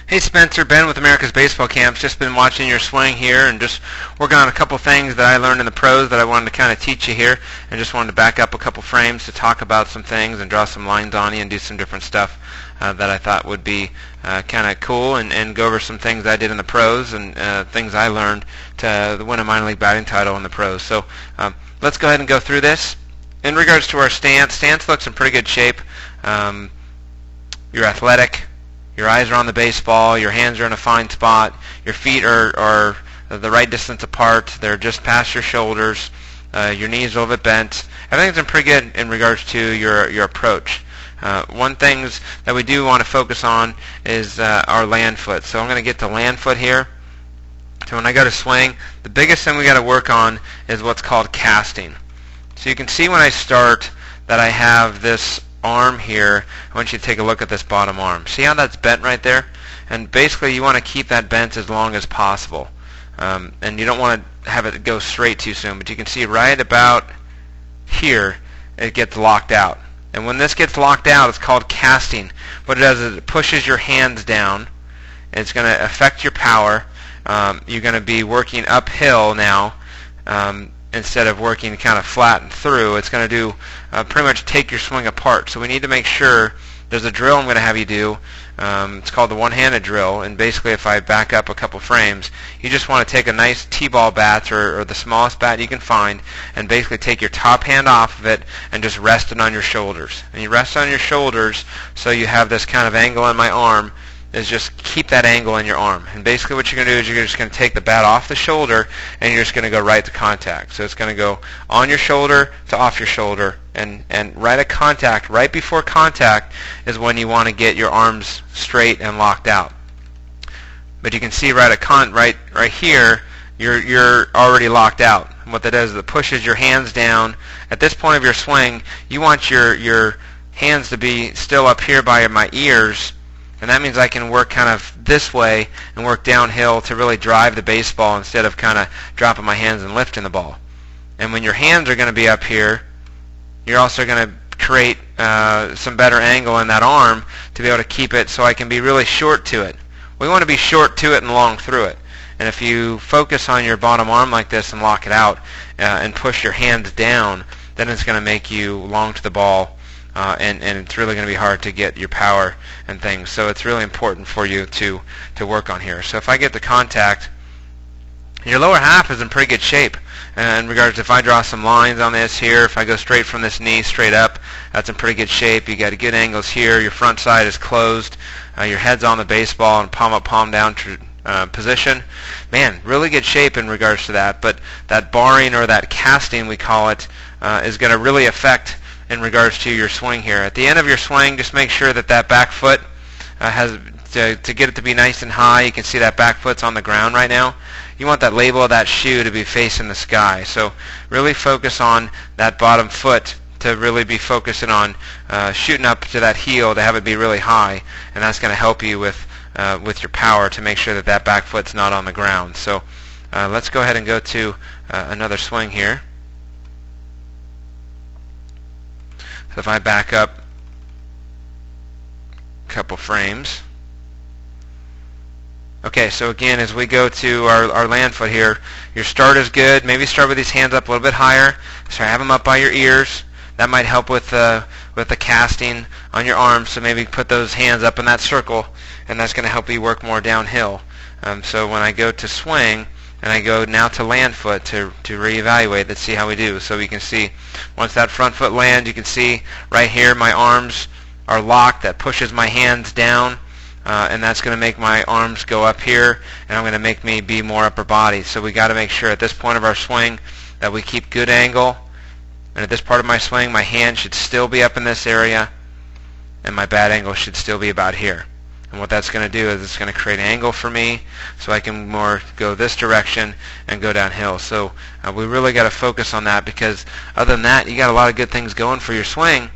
Hey Spencer, Ben with America's Baseball Camps. Just been watching your swing here and just working on a couple things that I learned in the pros that I wanted to kind of teach you here, and just wanted to back up a couple frames to talk about some things and draw some lines on you and do some different stuff that I thought would be kind of cool, and go over some things I did in the pros and things I learned to win a minor league batting title in the pros. So let's go ahead and go through this. In regards to our stance looks in pretty good shape. You're athletic. Your eyes are on the baseball, your hands are in a fine spot, your feet are the right distance apart, they're just past your shoulders, your knees are a little bit bent. Everything's in pretty good in regards to your approach. One thing that we do want to focus on is our land foot. So I'm going to get to land foot here. So when I go to swing, the biggest thing we got to work on is what's called casting. So you can see when I start that I have this arm here. I want you to take a look at this bottom arm. See how that's bent right there? And basically you want to keep that bent as long as possible. And you don't want to have it go straight too soon, but you can see right about here it gets locked out. And when this gets locked out, it's called casting. What it does is it pushes your hands down. It's going to affect your power. You're going to be working uphill now. Instead of working kind of flat and through, it's going to do pretty much take your swing apart. So we need to make sure there's a drill I'm going to have you do. It's called the one-handed drill, and basically if I back up a couple frames, you just want to take a nice T-ball bat or the smallest bat you can find, and basically take your top hand off of it and just rest it on your shoulders. And you rest on your shoulders so you have this kind of angle on my arm. Is just keep that angle in your arm. And basically what you're going to do is you're just going to take the bat off the shoulder and you're just going to go right to contact. So it's going to go on your shoulder to off your shoulder, and right at contact, right before contact is when you want to get your arms straight and locked out. But you can see right at right here you're already locked out. And what that does is it pushes your hands down. At this point of your swing, you want your hands to be still up here by my ears. And that means I can work kind of this way and work downhill to really drive the baseball instead of kind of dropping my hands and lifting the ball. And when your hands are going to be up here, you're also going to create some better angle in that arm to be able to keep it so I can be really short to it. We want to be short to it and long through it. And if you focus on your bottom arm like this and lock it out and push your hands down, then it's going to make you long to the ball. And it's really going to be hard to get your power and things. So it's really important for you to work on here. So if I get the contact, your lower half is in pretty good shape. In regards to if I draw some lines on this here, if I go straight from this knee straight up, that's in pretty good shape. You got good angles here. Your front side is closed. Your head's on the baseball and palm up, palm down position. Man, really good shape in regards to that. But that barring or that casting, we call it, is going to really affect in regards to your swing here. At the end of your swing, just make sure that that back foot has to get it to be nice and high. You can see that back foot's on the ground right now. You want that label of that shoe to be facing the sky. So really focus on that bottom foot to really be focusing on shooting up to that heel to have it be really high, and that's going to help you with your power to make sure that that back foot's not on the ground. So let's go ahead and go to another swing here. So if I back up a couple frames. Okay, so again, as we go to our land foot here, your start is good. Maybe start with these hands up a little bit higher. So have them up by your ears. That might help with the casting on your arms. So maybe put those hands up in that circle, and that's going to help you work more downhill. So when I go to swing, and I go now to land foot to reevaluate, let's see how we do. So we can see once that front foot lands, you can see right here my arms are locked. That pushes my hands down, and that's going to make my arms go up here, and I'm going to make me be more upper body. So we got to make sure at this point of our swing that we keep good angle. And at this part of my swing, my hand should still be up in this area, and my bat angle should still be about here. And what that's going to do is it's going to create an angle for me so I can more go this direction and go downhill. So we really got to focus on that, because other than that, you got a lot of good things going for your swing,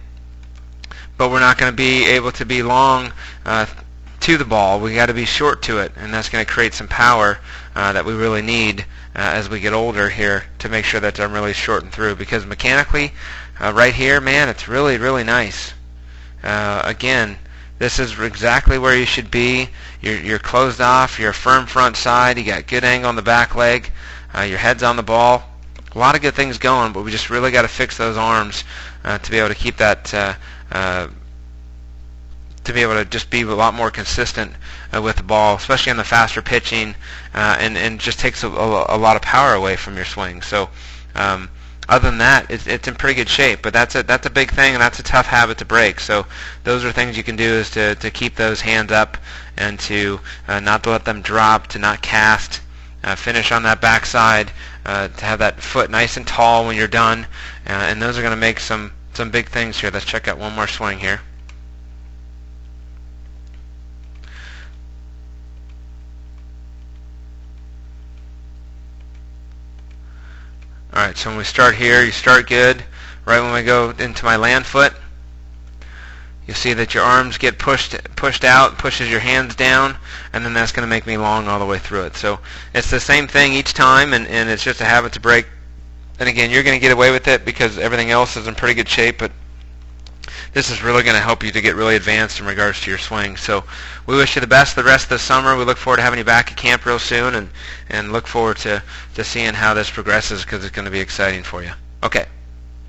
but we're not going to be able to be long to the ball. We got to be short to it, and that's going to create some power that we really need as we get older here to make sure that I'm really short and through, because mechanically right here, man, it's really, really nice. Again, This is exactly where you should be. You're closed off. You're a firm front side. You got good angle on the back leg. Your head's on the ball. A lot of good things going, but we just really got to fix those arms to be able to keep that, to be able to just be a lot more consistent with the ball, especially on the faster pitching, and just takes a lot of power away from your swing. So other than that, it's in pretty good shape, but that's a big thing, and that's a tough habit to break. So those are things you can do, is to keep those hands up and to not to let them drop, to not cast, finish on that backside, to have that foot nice and tall when you're done, and those are going to make some big things here. Let's check out one more swing here. Alright, so when we start here, you start good. Right when we go into my land foot, you'll see that your arms get pushed out, pushes your hands down, and then that's going to make me long all the way through it. So it's the same thing each time, and it's just a habit to break. And again, you're going to get away with it because everything else is in pretty good shape, but this is really going to help you to get really advanced in regards to your swing. So we wish you the best the rest of the summer. We look forward to having you back at camp real soon, and look forward to seeing how this progresses, because it's going to be exciting for you. Okay.